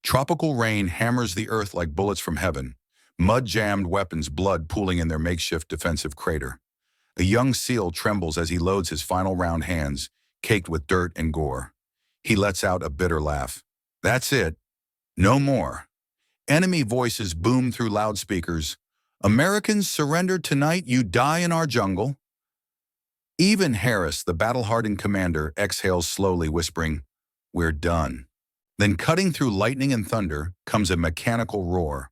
Tropical rain hammers the earth like bullets from heaven, mud-jammed weapons blood pooling in their makeshift defensive crater. A young SEAL trembles as he loads his final round, hands caked with dirt and gore. He lets out a bitter laugh. That's it. No more. Enemy voices boom through loudspeakers. Americans, surrender tonight, you die in our jungle. Even Harris, the battle-hardened commander, exhales slowly, whispering, "We're done." Then cutting through lightning and thunder comes a mechanical roar.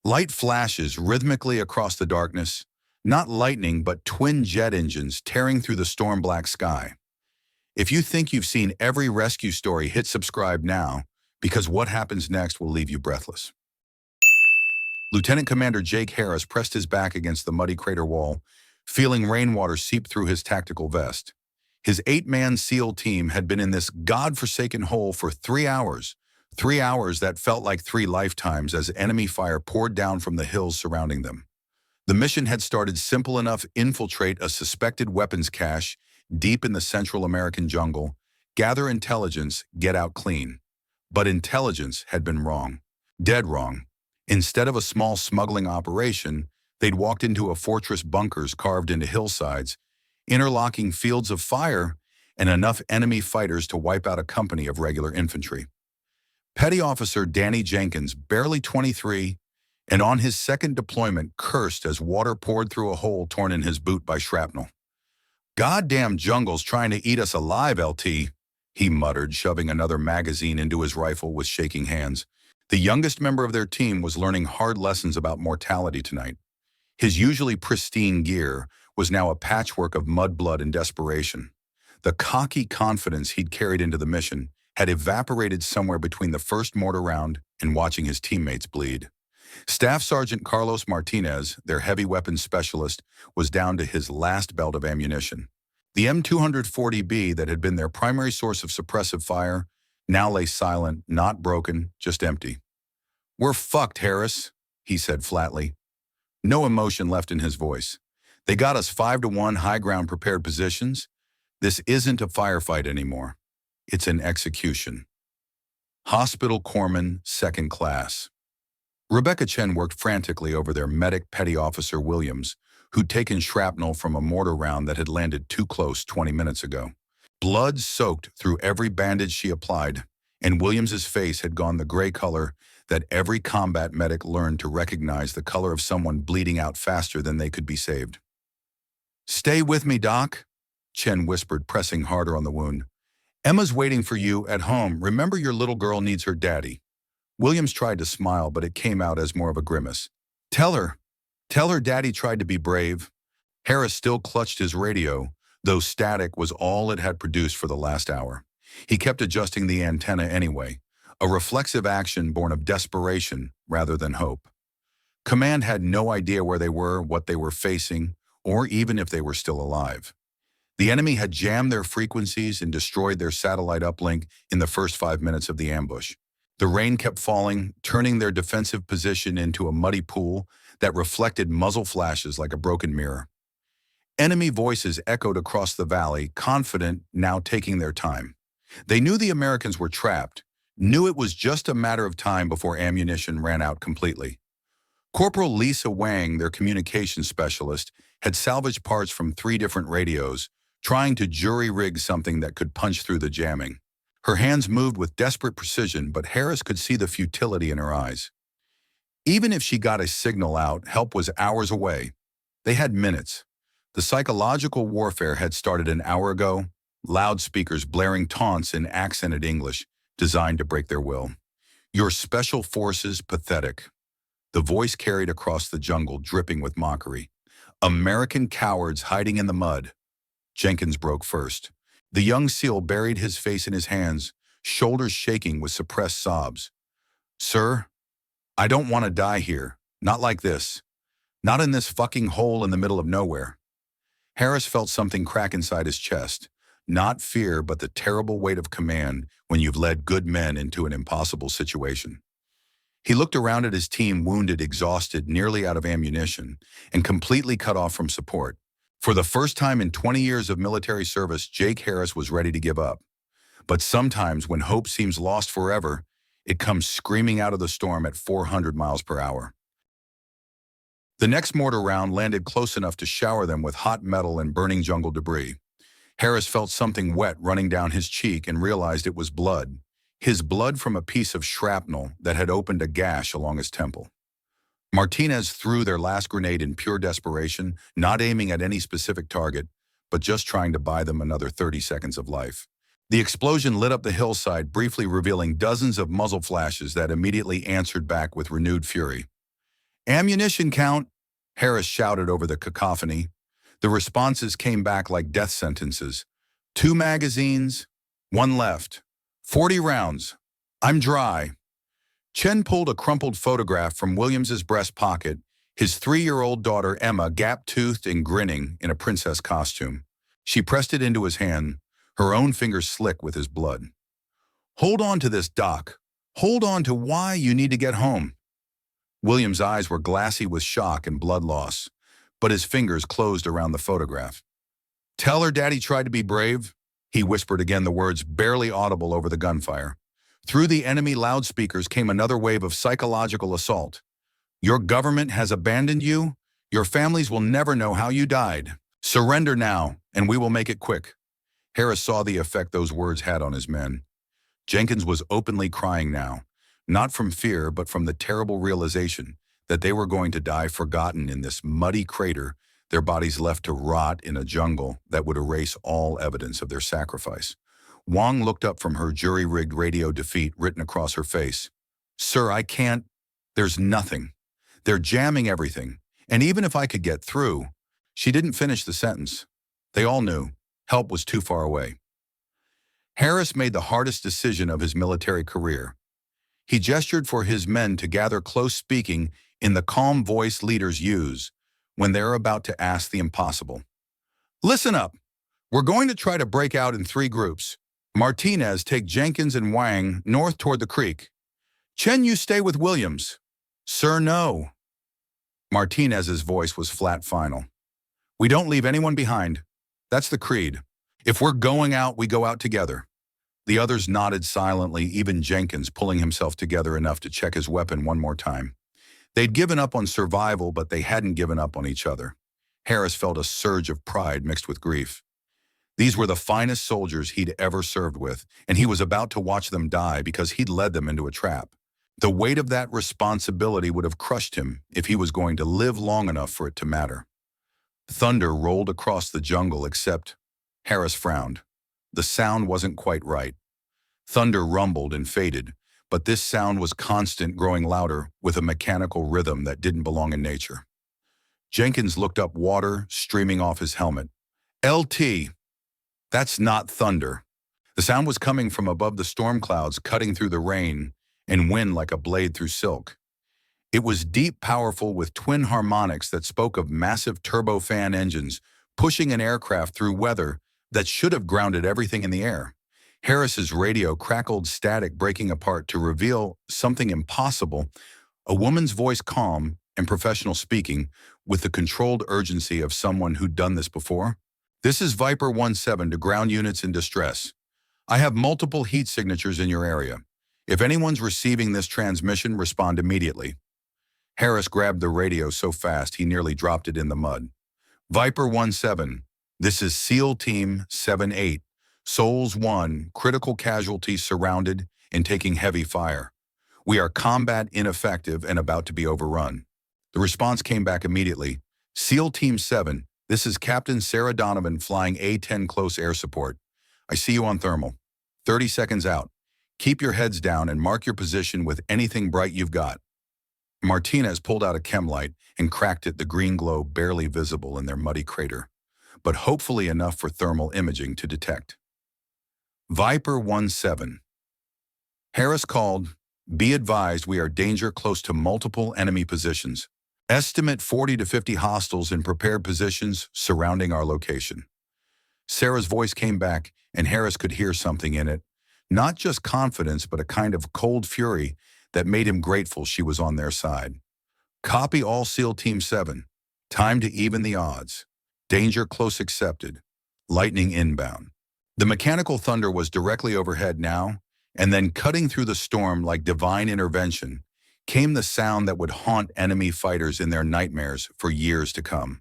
Light flashes rhythmically across the darkness, not lightning but twin jet engines tearing through the storm-black sky. If you think you've seen every rescue story, hit subscribe now, because what happens next will leave you breathless. Lieutenant Commander Jake Harris pressed his back against the muddy crater wall, feeling rainwater seep through his tactical vest. His 8-man SEAL team had been in this god-forsaken hole for 3 hours. 3 hours that felt like 3 lifetimes as enemy fire poured down from the hills surrounding them. The mission had started simple enough: infiltrate a suspected weapons cache deep in the Central American jungle, gather intelligence, get out clean. But intelligence had been wrong. Dead wrong. Instead of a small smuggling operation, they'd walked into a fortress, bunkers carved into hillsides, interlocking fields of fire, and enough enemy fighters to wipe out a company of regular infantry. Petty Officer Danny Jenkins, barely 23, and on his second deployment, cursed as water poured through a hole torn in his boot by shrapnel. "Goddamn jungle's trying to eat us alive, LT," he muttered, shoving another magazine into his rifle with shaking hands. The youngest member of their team was learning hard lessons about mortality tonight. His usually pristine gear was now a patchwork of mudblood and desperation. The cocky confidence he'd carried into the mission had evaporated somewhere between the first mortar round and watching his teammates bleed. Staff Sergeant Carlos Martinez, their heavy weapons specialist, was down to his last belt of ammunition. The M240B that had been their primary source of suppressive fire now lay silent, not broken, just empty. "We're fucked, Harris," he said flatly. No emotion left in his voice. "They got us 5-1 high ground prepared positions. This isn't a firefight anymore. It's an execution." Hospital Corpsman, second class. Rebecca Chen worked frantically over their medic, Petty Officer Williams, who'd taken shrapnel from a mortar round that had landed too close 20 minutes ago. Blood soaked through every bandage she applied, and Williams's face had gone the gray color that every combat medic learned to recognize, the color of someone bleeding out faster than they could be saved. "Stay with me, Doc," Chen whispered, pressing harder on the wound. "Emma's waiting for you at home. Remember, your little girl needs her daddy." Williams tried to smile, but it came out as more of a grimace. Tell her daddy tried to be brave." Harris still clutched his radio, though static was all it had produced for the last hour. He kept adjusting the antenna anyway, a reflexive action born of desperation rather than hope. Command had no idea where they were, what they were facing, or even if they were still alive. The enemy had jammed their frequencies and destroyed their satellite uplink in the first 5 minutes of the ambush. The rain kept falling, turning their defensive position into a muddy pool that reflected muzzle flashes like a broken mirror. Enemy voices echoed across the valley, confident, now taking their time. They knew the Americans were trapped, knew it was just a matter of time before ammunition ran out completely. Corporal Lisa Wang, their communications specialist, had salvaged parts from 3 different radios, trying to jury-rig something that could punch through the jamming. Her hands moved with desperate precision, but Harris could see the futility in her eyes. Even if she got a signal out, help was hours away. They had minutes. The psychological warfare had started an hour ago, loudspeakers blaring taunts in accented English, designed to break their will. "Your special forces pathetic." The voice carried across the jungle, dripping with mockery. "American cowards hiding in the mud." Jenkins broke first. The young SEAL buried his face in his hands, shoulders shaking with suppressed sobs. "Sir, I don't want to die here. Not like this. Not in this fucking hole in the middle of nowhere." Harris felt something crack inside his chest. Not fear, but the terrible weight of command when you've led good men into an impossible situation. He looked around at his team, wounded, exhausted, nearly out of ammunition, and completely cut off from support. For the first time in 20 years of military service, Jake Harris was ready to give up. But sometimes when hope seems lost forever, It comes screaming out of the storm at 400 miles per hour. The next mortar round landed close enough to shower them with hot metal and burning jungle debris. Harris felt something wet running down his cheek and realized it was blood. His blood from a piece of shrapnel that had opened a gash along his temple. Martinez threw their last grenade in pure desperation, not aiming at any specific target, but just trying to buy them another 30 seconds of life. The explosion lit up the hillside, briefly revealing dozens of muzzle flashes that immediately answered back with renewed fury. "Ammunition count," Harris shouted over the cacophony. The responses came back like death sentences. 2 magazines, 1 left. 40 rounds. I'm dry. Chen pulled a crumpled photograph from Williams's breast pocket, his 3-year-old daughter Emma gap-toothed and grinning in a princess costume. She pressed it into his hand, her own fingers slick with his blood. "Hold on to this, Doc. Hold on to why you need to get home." William's eyes were glassy with shock and blood loss, but his fingers closed around the photograph. "Tell her Daddy tried to be brave," he whispered again, the words barely audible over the gunfire. Through the enemy loudspeakers came another wave of psychological assault. "Your government has abandoned you. Your families will never know how you died. Surrender now, and we will make it quick." Harris saw the effect those words had on his men. Jenkins was openly crying now, not from fear, but from the terrible realization that they were going to die forgotten in this muddy crater, their bodies left to rot in a jungle that would erase all evidence of their sacrifice. Wang looked up from her jury-rigged radio defeat written across her face. "Sir, I can't. There's nothing. They're jamming everything. And even if I could get through..." She didn't finish the sentence. They all knew. Help was too far away. Harris made the hardest decision of his military career. He gestured for his men to gather close, speaking in the calm voice leaders use when they're about to ask the impossible. "Listen up. We're going to try to break out in 3 groups. Martinez, take Jenkins and Wang north toward the creek. Chen, you stay with Williams." "Sir, no." Martinez's voice was flat final. "We don't leave anyone behind. That's the creed. If we're going out, we go out together." The others nodded silently, even Jenkins pulling himself together enough to check his weapon one more time. They'd given up on survival, but they hadn't given up on each other. Harris felt a surge of pride mixed with grief. These were the finest soldiers he'd ever served with, and he was about to watch them die because he'd led them into a trap. The weight of that responsibility would have crushed him if he was going to live long enough for it to matter. Thunder rolled across the jungle, except Harris frowned. The sound wasn't quite right. Thunder rumbled and faded, but this sound was constant, growing louder with a mechanical rhythm that didn't belong in nature. Jenkins looked up, water streaming off his helmet. "LT, that's not thunder." The sound was coming from above the storm clouds, cutting through the rain and wind like a blade through silk. It was deep, powerful, with twin harmonics that spoke of massive turbofan engines pushing an aircraft through weather that should have grounded everything in the air. Harris's radio crackled, static breaking apart to reveal something impossible, a woman's voice, calm and professional, speaking with the controlled urgency of someone who'd done this before. "This is Viper 17 to ground units in distress. I have multiple heat signatures in your area. If anyone's receiving this transmission, respond immediately." Harris grabbed the radio so fast he nearly dropped it in the mud. "Viper 17, this is SEAL Team 78. Souls 1, critical casualties surrounded and taking heavy fire. We are combat ineffective and about to be overrun." The response came back immediately. "SEAL Team 7, this is Captain Sarah Donovan flying A-10 close air support. I see you on thermal. 30 seconds out. Keep your heads down and mark your position with anything bright you've got." Martinez pulled out a chem light and cracked it, the green glow barely visible in their muddy crater, but hopefully enough for thermal imaging to detect. Viper 17. Harris called, "Be advised, we are danger close to multiple enemy positions. Estimate 40 to 50 hostiles in prepared positions surrounding our location." Sarah's voice came back, and Harris could hear something in it. Not just confidence, but a kind of cold fury that made him grateful she was on their side. "Copy all SEAL Team 7. Time to even the odds. Danger close accepted. Lightning inbound." The mechanical thunder was directly overhead now, And then cutting through the storm like divine intervention came the sound that would haunt enemy fighters in their nightmares for years to come.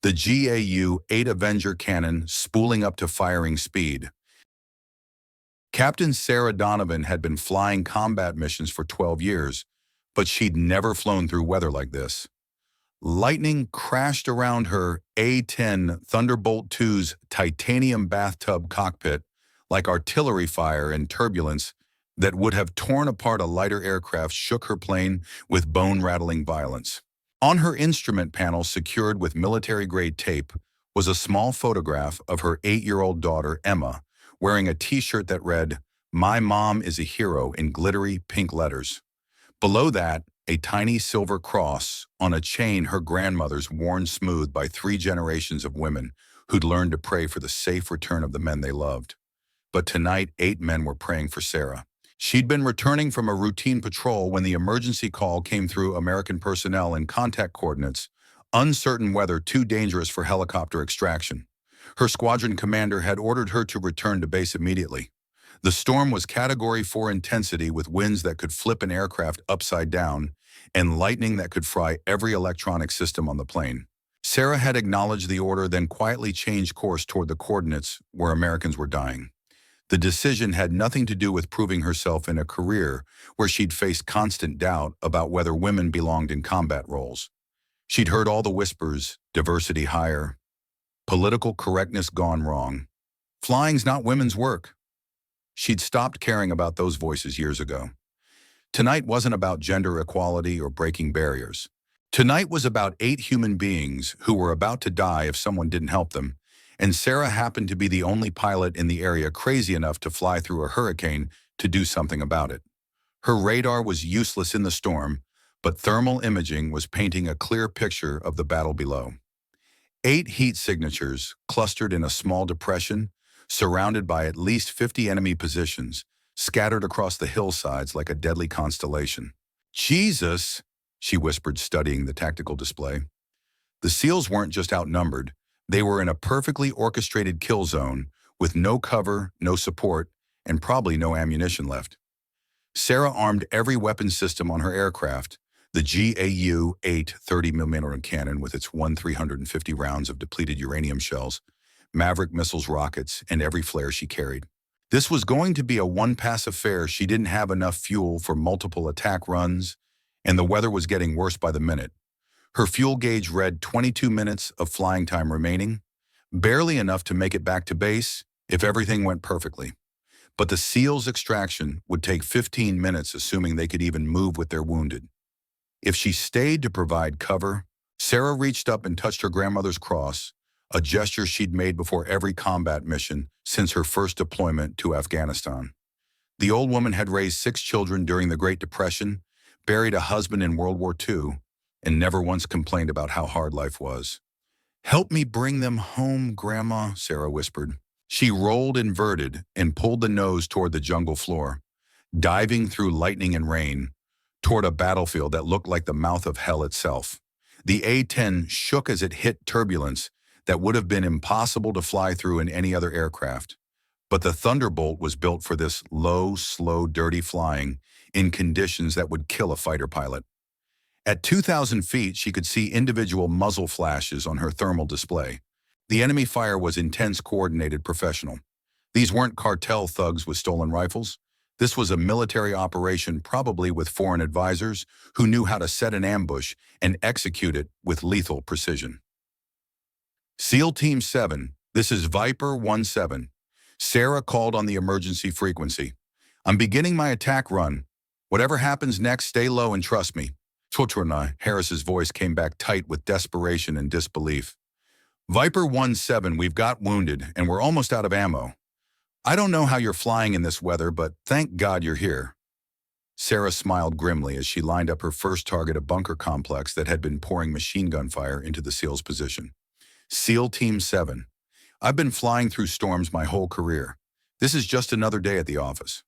The GAU-8 Avenger cannon spooling up to firing speed. Captain Sarah Donovan had been flying combat missions for 12 years, but she'd never flown through weather like this. Lightning crashed around her A-10 Thunderbolt II's titanium bathtub cockpit like artillery fire and turbulence that would have torn apart a lighter aircraft shook her plane with bone-rattling violence. On her instrument panel, secured with military-grade tape, was a small photograph of her 8-year-old daughter, Emma, wearing a t-shirt that read, "My mom is a hero," in glittery pink letters. Below that, a tiny silver cross on a chain her grandmother's worn smooth by 3 generations of women who'd learned to pray for the safe return of the men they loved. But tonight, 8 men were praying for Sarah. She'd been returning from a routine patrol when the emergency call came through American personnel and contact coordinates, uncertain weather too dangerous for helicopter extraction. Her squadron commander had ordered her to return to base immediately. The storm was Category 4 intensity with winds that could flip an aircraft upside down and lightning that could fry every electronic system on the plane. Sarah had acknowledged the order, then quietly changed course toward the coordinates where Americans were dying. The decision had nothing to do with proving herself in a career where she'd faced constant doubt about whether women belonged in combat roles. She'd heard all the whispers, diversity higher, political correctness gone wrong. Flying's not women's work. She'd stopped caring about those voices years ago. Tonight wasn't about gender equality or breaking barriers. Tonight was about 8 human beings who were about to die if someone didn't help them, and Sarah happened to be the only pilot in the area crazy enough to fly through a hurricane to do something about it. Her radar was useless in the storm, but thermal imaging was painting a clear picture of the battle below. 8 heat signatures clustered in a small depression, surrounded by at least 50 enemy positions, scattered across the hillsides like a deadly constellation. "Jesus," she whispered, studying the tactical display. The SEALs weren't just outnumbered. They were in a perfectly orchestrated kill zone with no cover, no support, and probably no ammunition left. Sarah armed every weapon system on her aircraft, the GAU-8 30mm cannon with its 350 rounds of depleted uranium shells, Maverick missiles, rockets, and every flare she carried. This was going to be a one-pass affair. She didn't have enough fuel for multiple attack runs, and the weather was getting worse by the minute. Her fuel gauge read 22 minutes of flying time remaining, barely enough to make it back to base if everything went perfectly. But the SEALs' extraction would take 15 minutes, assuming they could even move with their wounded. If she stayed to provide cover, Sarah reached up and touched her grandmother's cross, a gesture she'd made before every combat mission since her first deployment to Afghanistan. The old woman had raised 6 children during the Great Depression, buried a husband in World War II, and never once complained about how hard life was. "Help me bring them home, Grandma," Sarah whispered. She rolled inverted and pulled the nose toward the jungle floor, diving through lightning and rain, toward a battlefield that looked like the mouth of hell itself. The A-10 shook as it hit turbulence that would have been impossible to fly through in any other aircraft. But the Thunderbolt was built for this low, slow, dirty flying in conditions that would kill a fighter pilot. At 2,000 feet, she could see individual muzzle flashes on her thermal display. The enemy fire was intense, coordinated, professional. These weren't cartel thugs with stolen rifles. This was a military operation, probably with foreign advisors, who knew how to set an ambush and execute it with lethal precision. SEAL Team 7, this is Viper 17. Sarah called on the emergency frequency. "I'm beginning my attack run. Whatever happens next, stay low and trust me." Totrana, Harris's voice came back tight with desperation and disbelief. "Viper 17, we've got wounded, and we're almost out of ammo. I don't know how you're flying in this weather, but thank God you're here." Sarah smiled grimly as she lined up her first target, a bunker complex that had been pouring machine gun fire into the SEAL's position. "SEAL Team 7, I've been flying through storms my whole career. This is just another day at the office."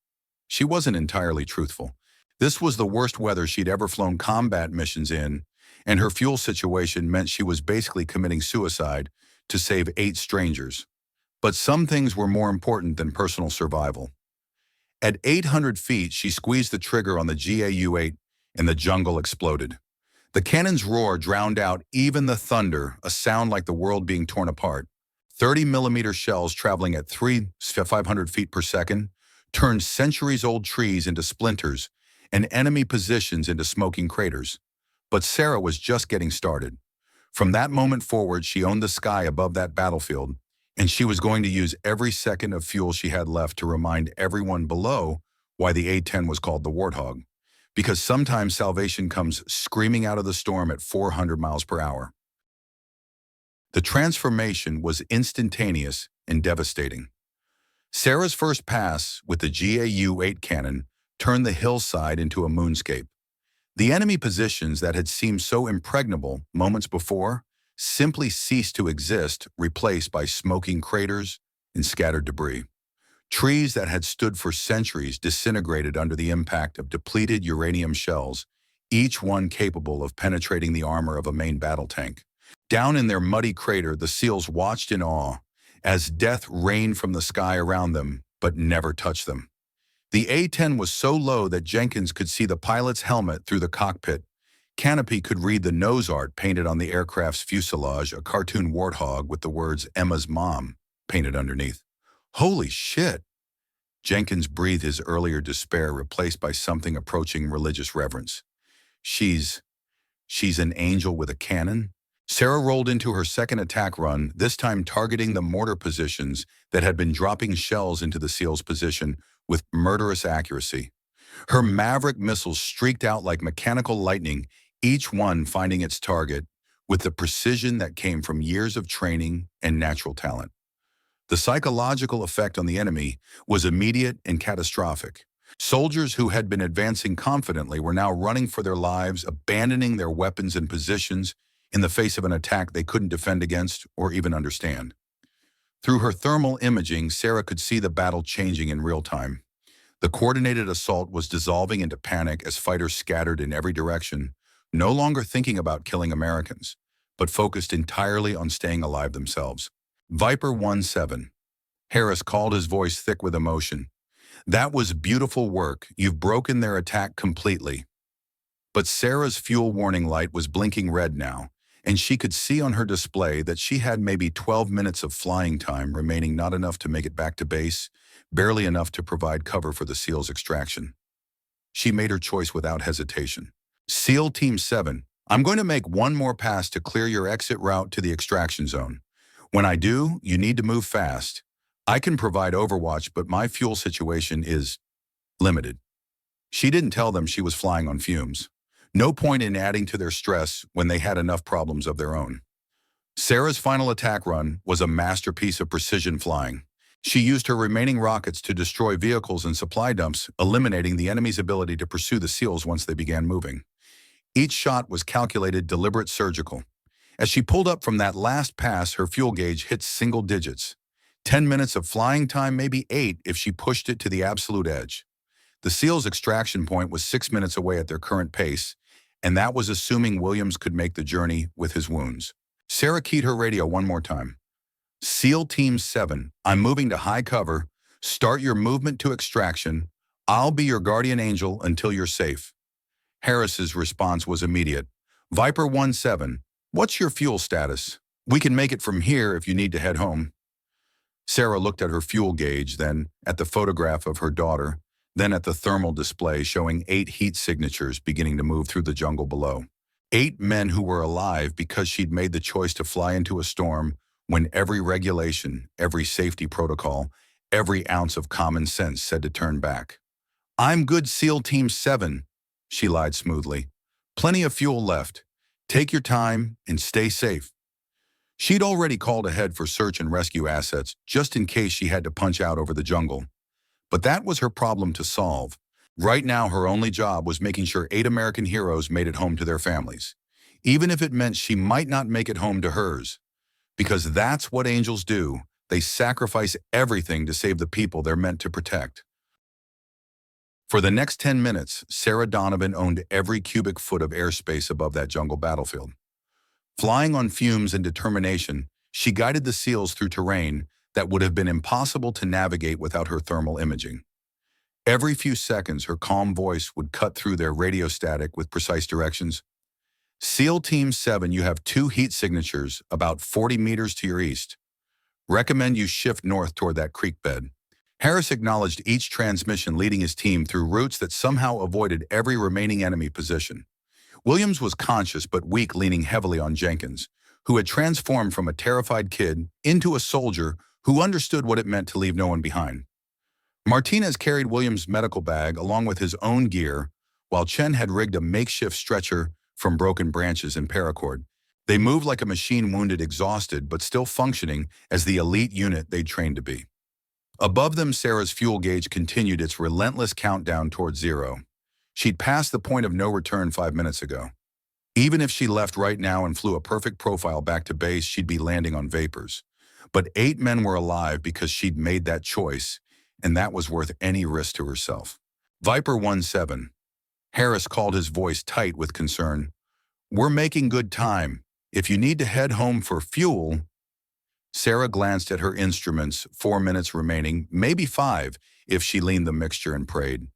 She wasn't entirely truthful. This was the worst weather she'd ever flown combat missions in, and her fuel situation meant she was basically committing suicide to save 8 strangers. But some things were more important than personal survival. At 800 feet, she squeezed the trigger on the GAU-8 and the jungle exploded. The cannon's roar drowned out even the thunder, a sound like the world being torn apart. 30-millimeter shells traveling at 500 feet per second turned centuries-old trees into splinters and enemy positions into smoking craters. But Sarah was just getting started. From that moment forward, she owned the sky above that battlefield, and she was going to use every second of fuel she had left to remind everyone below why the A-10 was called the Warthog. Because sometimes salvation comes screaming out of the storm at 400 miles per hour. The transformation was instantaneous and devastating. Sarah's first pass with the GAU-8 cannon turned the hillside into a moonscape. The enemy positions that had seemed so impregnable moments before simply ceased to exist, replaced by smoking craters and scattered debris. Trees that had stood for centuries disintegrated under the impact of depleted uranium shells, each one capable of penetrating the armor of a main battle tank. Down in their muddy crater, the SEALs watched in awe as death rained from the sky around them, but never touched them. The A-10 was so low that Jenkins could see the pilot's helmet through the cockpit. Canopy could read the nose art painted on the aircraft's fuselage, a cartoon warthog with the words "Emma's mom" painted underneath. Holy shit! Jenkins breathed his earlier despair replaced by something approaching religious reverence. She's an angel with a cannon? Sarah rolled into her second attack run, this time targeting the mortar positions that had been dropping shells into the SEAL's position with murderous accuracy. Her Maverick missiles streaked out like mechanical lightning, each one finding its target with the precision that came from years of training and natural talent. The psychological effect on the enemy was immediate and catastrophic. Soldiers who had been advancing confidently were now running for their lives, abandoning their weapons and positions in the face of an attack they couldn't defend against or even understand. Through her thermal imaging, Sarah could see the battle changing in real time. The coordinated assault was dissolving into panic as fighters scattered in every direction, no longer thinking about killing Americans, but focused entirely on staying alive themselves. Viper 1-7. Harris called, his voice thick with emotion. That was beautiful work. You've broken their attack completely. But Sarah's fuel warning light was blinking red now, and she could see on her display that she had maybe 12 minutes of flying time remaining, not enough to make it back to base, barely enough to provide cover for the SEAL's extraction. She made her choice without hesitation. SEAL Team 7, I'm going to make one more pass to clear your exit route to the extraction zone. When I do, you need to move fast. I can provide overwatch, but my fuel situation is limited. She didn't tell them she was flying on fumes. No point in adding to their stress when they had enough problems of their own. Sarah's final attack run was a masterpiece of precision flying. She used her remaining rockets to destroy vehicles and supply dumps, eliminating the enemy's ability to pursue the SEALs once they began moving. Each shot was calculated, deliberate, surgical. As she pulled up from that last pass, her fuel gauge hit single digits. 10 minutes of flying time, maybe 8 if she pushed it to the absolute edge. The SEALs' extraction point was 6 minutes away at their current pace, and that was assuming Williams could make the journey with his wounds. Sarah keyed her radio one more time. SEAL Team 7, I'm moving to high cover. Start your movement to extraction. I'll be your guardian angel until you're safe. Harris's response was immediate. Viper 1-7, what's your fuel status? We can make it from here if you need to head home. Sarah looked at her fuel gauge, then at the photograph of her daughter, then at the thermal display showing 8 heat signatures beginning to move through the jungle below. 8 men who were alive because she'd made the choice to fly into a storm when every regulation, every safety protocol, every ounce of common sense said to turn back. I'm good, SEAL Team 7, she lied smoothly. Plenty of fuel left. Take your time and stay safe. She'd already called ahead for search and rescue assets just in case she had to punch out over the jungle. But that was her problem to solve. Right now, her only job was making sure 8 American heroes made it home to their families, even if it meant she might not make it home to hers. Because that's what angels do. They sacrifice everything to save the people they're meant to protect. For the next 10 minutes, Sarah Donovan owned every cubic foot of airspace above that jungle battlefield. Flying on fumes and determination, she guided the SEALs through terrain that would have been impossible to navigate without her thermal imaging. Every few seconds, her calm voice would cut through their radio static with precise directions. SEAL Team 7, you have two heat signatures about 40 meters to your east. Recommend you shift north toward that creek bed. Harris acknowledged each transmission, leading his team through routes that somehow avoided every remaining enemy position. Williams was conscious but weak, leaning heavily on Jenkins, who had transformed from a terrified kid into a soldier who understood what it meant to leave no one behind. Martinez carried Williams' medical bag along with his own gear, while Chen had rigged a makeshift stretcher from broken branches and paracord. They moved like a machine, wounded, exhausted, but still functioning as the elite unit they'd trained to be. Above them, Sarah's fuel gauge continued its relentless countdown toward zero. She'd passed the point of no return 5 minutes ago. Even if she left right now and flew a perfect profile back to base, she'd be landing on vapors. But 8 men were alive because she'd made that choice, and that was worth any risk to herself. Viper 1-7. Harris called, his voice tight with concern. We're making good time. If you need to head home for fuel. Sarah glanced at her instruments, 4 minutes remaining, maybe 5, if she leaned the mixture and prayed.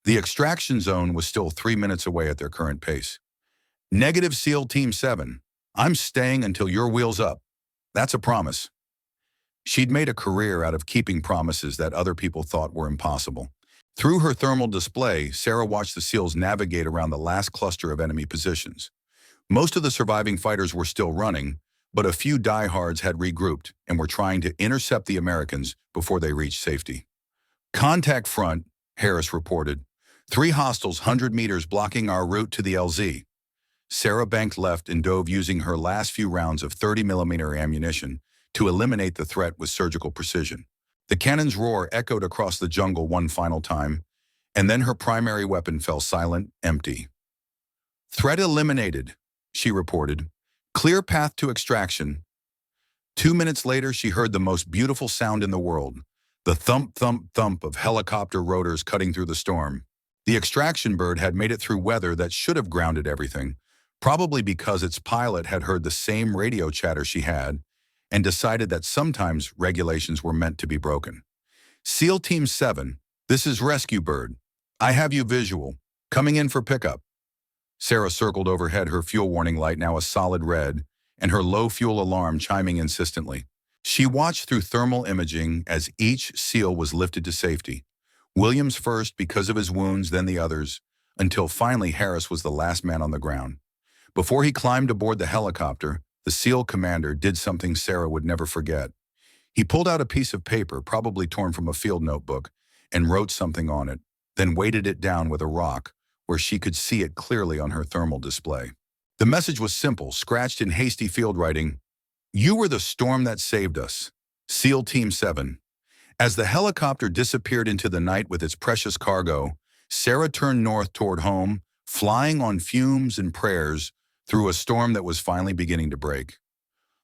The extraction zone was still 3 minutes away at their current pace. Negative SEAL Team 7. I'm staying until your wheel's up. That's a promise. She'd made a career out of keeping promises that other people thought were impossible. Through her thermal display, Sarah watched the SEALs navigate around the last cluster of enemy positions. Most of the surviving fighters were still running, but a few diehards had regrouped and were trying to intercept the Americans before they reached safety. Contact front, Harris reported. 3 hostiles 100 meters blocking our route to the LZ. Sarah banked left and dove, using her last few rounds of 30mm ammunition to eliminate the threat with surgical precision. The cannon's roar echoed across the jungle one final time, and then her primary weapon fell silent, empty. Threat eliminated, she reported. Clear path to extraction. 2 minutes later, she heard the most beautiful sound in the world, the thump, thump, thump of helicopter rotors cutting through the storm. The extraction bird had made it through weather that should have grounded everything, probably because its pilot had heard the same radio chatter she had and decided that sometimes regulations were meant to be broken. SEAL Team 7, this is Rescue Bird. I have you visual. Coming in for pickup. Sarah circled overhead, her fuel warning light now a solid red, and her low fuel alarm chiming insistently. She watched through thermal imaging as each SEAL was lifted to safety. Williams first because of his wounds, then the others, until finally Harris was the last man on the ground. Before he climbed aboard the helicopter, the SEAL commander did something Sarah would never forget. He pulled out a piece of paper, probably torn from a field notebook, and wrote something on it, then weighted it down with a rock, where she could see it clearly on her thermal display. The message was simple, scratched in hasty field writing. You were the storm that saved us. SEAL Team 7. As the helicopter disappeared into the night with its precious cargo, Sarah turned north toward home, flying on fumes and prayers through a storm that was finally beginning to break.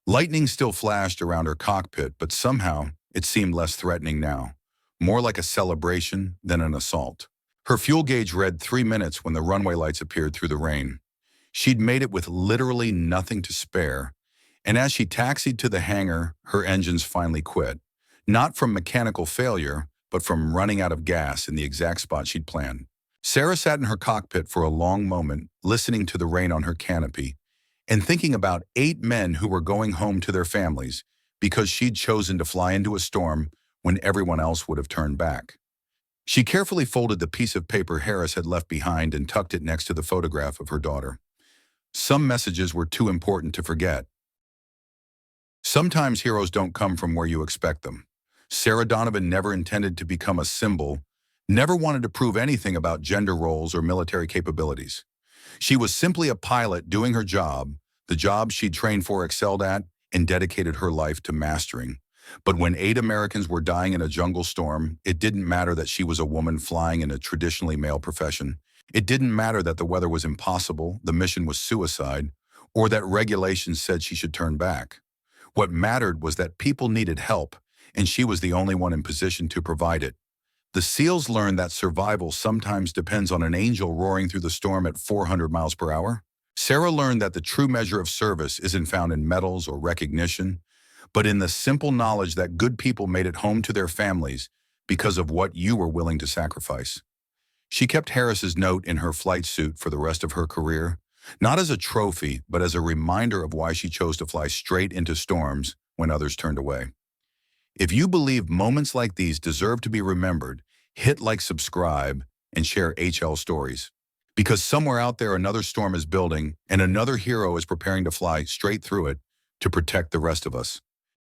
Lightning still flashed around her cockpit, but somehow it seemed less threatening now, more like a celebration than an assault. Her fuel gauge read 3 minutes when the runway lights appeared through the rain. She'd made it with literally nothing to spare, and as she taxied to the hangar, her engines finally quit. Not from mechanical failure, but from running out of gas in the exact spot she'd planned. Sarah sat in her cockpit for a long moment, listening to the rain on her canopy, and thinking about 8 men who were going home to their families because she'd chosen to fly into a storm when everyone else would have turned back. She carefully folded the piece of paper Harris had left behind and tucked it next to the photograph of her daughter. Some messages were too important to forget. Sometimes heroes don't come from where you expect them. Sarah Donovan never intended to become a symbol, never wanted to prove anything about gender roles or military capabilities. She was simply a pilot doing her job, the job she'd trained for, excelled at, and dedicated her life to mastering. But when 8 Americans were dying in a jungle storm, it didn't matter that she was a woman flying in a traditionally male profession. It didn't matter that the weather was impossible, the mission was suicide, or that regulations said she should turn back. What mattered was that people needed help, and she was the only one in position to provide it. The SEALs learned that survival sometimes depends on an angel roaring through the storm at 400 miles per hour. Sarah learned that the true measure of service isn't found in medals or recognition, but in the simple knowledge that good people made it home to their families because of what you were willing to sacrifice. She kept Harris's note in her flight suit for the rest of her career, not as a trophy, but as a reminder of why she chose to fly straight into storms when others turned away. If you believe moments like these deserve to be remembered, hit like, subscribe, and share HL stories. Because somewhere out there another storm is building and another hero is preparing to fly straight through it to protect the rest of us.